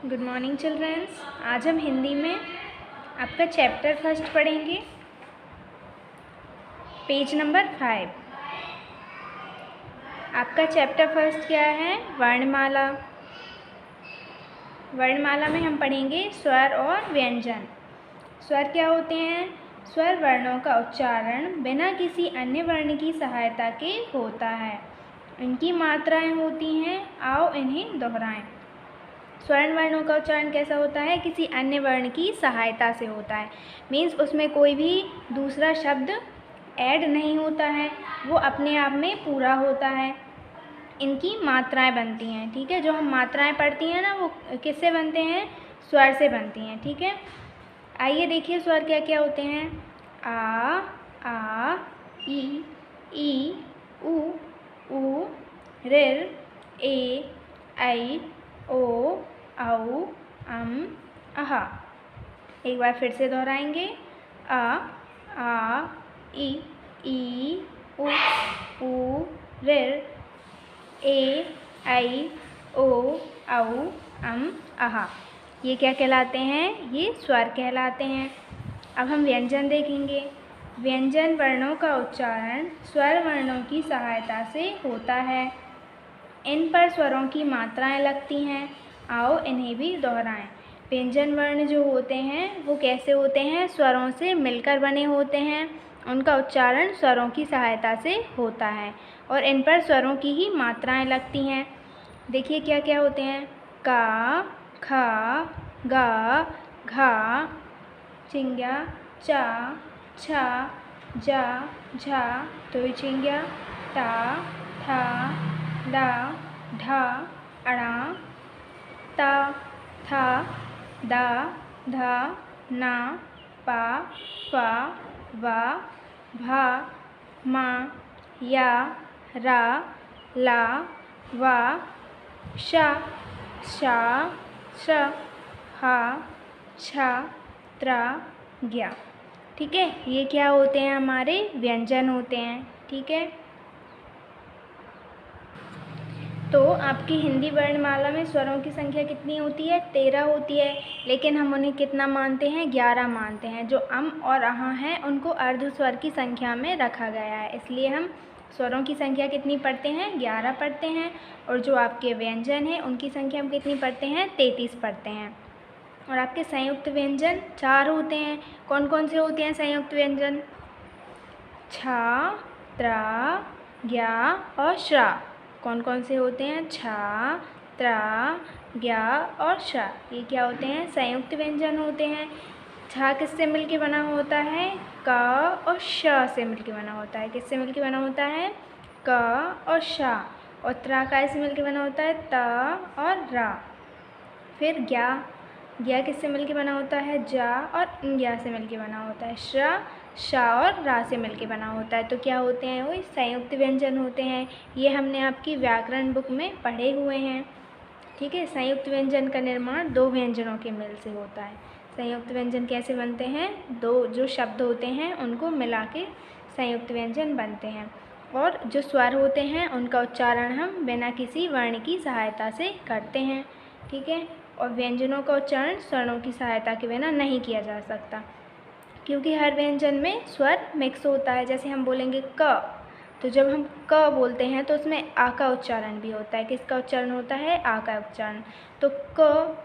Good morning children's. आज हम हिंदी में आपका चैप्टर फर्स्ट पढ़ेंगे, पेज नंबर 5। आपका चैप्टर फर्स्ट क्या है? वर्णमाला। वर्णमाला में हम पढ़ेंगे स्वर और व्यंजन। स्वर क्या होते हैं? स्वर वर्णों का उच्चारण बिना किसी अन्य वर्ण की सहायता के होता है। इनकी मात्राएं होती हैं, आओ इन्हें दोहराएं। स्वर्ण वर्णों का उच्चारण कैसा होता है? किसी अन्य वर्ण की सहायता से होता है। मीन्स उसमें कोई भी दूसरा शब्द ऐड नहीं होता है, वो अपने आप में पूरा होता है। इनकी मात्राएं बनती हैं, ठीक है। जो हम मात्राएं पढ़ती हैं ना, वो किससे बनते हैं? स्वर से बनती हैं, ठीक है। आइए देखिए स्वर क्या क्या होते हैं। आ, ई, उ, ऋ, ए, ऐ, ओ, औ, अह। एक बार फिर से दोहराएंगे। आ, ई, उ, ऋ, ए, ऐ, ओ, औ, अह। ये क्या कहलाते हैं? ये स्वर कहलाते हैं। अब हम व्यंजन देखेंगे। व्यंजन वर्णों का उच्चारण स्वर वर्णों की सहायता से होता है। इन पर स्वरों की मात्राएं लगती हैं, आओ इन्हें भी दोहराएं। व्यंजन वर्ण जो होते हैं वो कैसे होते हैं? स्वरों से मिलकर बने होते हैं। उनका उच्चारण स्वरों की सहायता से होता है और इन पर स्वरों की ही मात्राएं लगती हैं। देखिए क्या क्या होते हैं। का, खा, गा, घा, चिंग्या, चा, छा, जा, झा, तोयचिंग्या, टा, ठा, डा, ढा, अड़ा, ता, था, दा, धा, ना, पा, फा, वा, भा, मा, या, रा, ला, वा, शा, शा, श, हा, छा, त्रा, ज्ञा। ठीक है, ये क्या होते हैं? हमारे व्यंजन होते हैं, ठीक है। तो आपकी हिंदी वर्णमाला में स्वरों की संख्या कितनी होती है? 13 होती है, लेकिन हम उन्हें कितना मानते हैं? 11 मानते हैं। जो अम और अहा हैं उनको अर्ध स्वर की संख्या में रखा गया है, इसलिए हम स्वरों की संख्या कितनी पढ़ते हैं? 11 पढ़ते हैं। और जो आपके व्यंजन हैं उनकी संख्या हम कितनी पढ़ते हैं? 33 पढ़ते हैं। और आपके संयुक्त व्यंजन 4 होते हैं। कौन कौन से होते हैं संयुक्त व्यंजन? छा, त्रा, ज्ञा और श्रा। कौन कौन से होते हैं? छा, त्रा, ज्ञा और श्रा। ये क्या होते हैं? संयुक्त व्यंजन होते हैं। छा किससे मिलके बना होता है? क और श से मिलके बना होता है। किससे मिलके बना होता है? क और श। और त्रा कैसे मिलके बना होता है? त और रा। फिर ज्ञा, ज्ञा किससे मिलके बना होता है? जा और ज्ञा से मिलके बना होता है। श्रा, शा और रा से मिलके बना होता है। तो क्या होते हैं? वो संयुक्त व्यंजन होते हैं। ये हमने आपकी व्याकरण बुक में पढ़े हुए हैं, ठीक है। संयुक्त व्यंजन का निर्माण दो व्यंजनों के मेल से होता है। संयुक्त व्यंजन कैसे बनते हैं? दो जो शब्द होते हैं उनको मिला के संयुक्त व्यंजन बनते हैं। और जो स्वर होते हैं उनका उच्चारण हम बिना किसी वर्ण की सहायता से करते हैं, ठीक है। और व्यंजनों का उच्चारण स्वर्णों की सहायता के बिना नहीं किया जा सकता, क्योंकि हर व्यंजन में स्वर मिक्स होता है। जैसे हम बोलेंगे क, तो जब हम क बोलते हैं तो उसमें आ का उच्चारण भी होता है। किसका उच्चारण होता है? आ का उच्चारण। तो क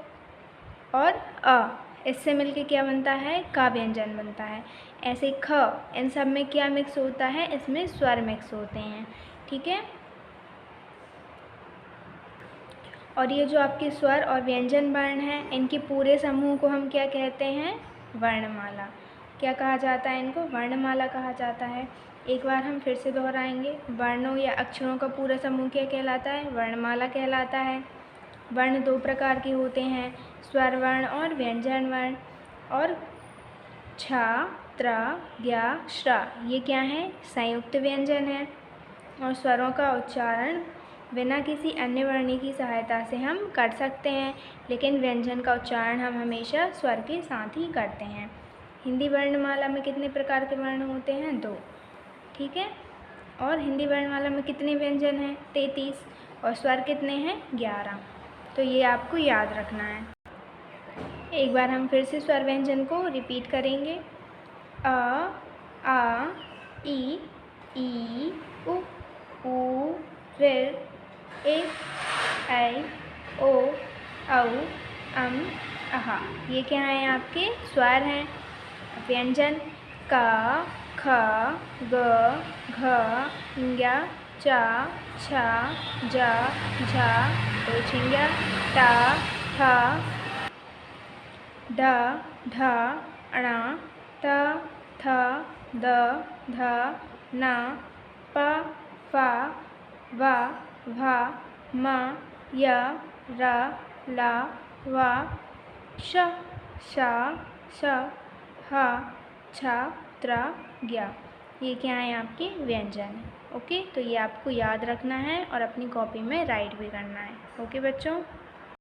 और अ इससे मिलके क्या बनता है? का व्यंजन बनता है। ऐसे ख, इन सब में क्या मिक्स होता है? इसमें स्वर मिक्स होते हैं, ठीक है। और ये जो आपके स्वर और व्यंजन वर्ण हैं, इनके पूरे समूह को हम क्या कहते हैं? वर्णमाला। क्या कहा जाता है इनको? वर्णमाला कहा जाता है। एक बार हम फिर से दोहराएंगे। वर्णों या अक्षरों का पूरा समूह क्या कहलाता है? वर्णमाला कहलाता है। वर्ण दो प्रकार के होते हैं, स्वर वर्ण और व्यंजन वर्ण। और छा, त्रा, ज्ञा, श्रा ये क्या है? संयुक्त व्यंजन है। और स्वरों का उच्चारण बिना किसी अन्य वर्ण की सहायता से हम कर सकते हैं, लेकिन व्यंजन का उच्चारण हम हमेशा स्वर के साथ ही करते हैं। हिंदी वर्णमाला में कितने प्रकार के वर्ण होते हैं? 2, ठीक है। और हिंदी वर्णमाला में कितने व्यंजन हैं? 33। और स्वर कितने हैं? 11। तो ये आपको याद रखना है। एक बार हम फिर से स्वर व्यंजन को रिपीट करेंगे। अ, आ, ई, उ, ऋ, ए, ऐ, ओ, औ, अह। ये क्या हैं? आपके स्वर हैं, व्यंजन। क, ख, ग, घ, ङ, च, छ, ज, झ, दो छिंजा, ट, ठ, ड, ढ, ण, त, थ, द, ध, न, प, फ, व, भ, म, य, र, ल, व, श, श, ह, छ, त्र, ज्ञ। ये क्या है? आपके व्यंजन। ओके, तो ये आपको याद रखना है और अपनी कॉपी में राइट भी करना है। ओके बच्चों।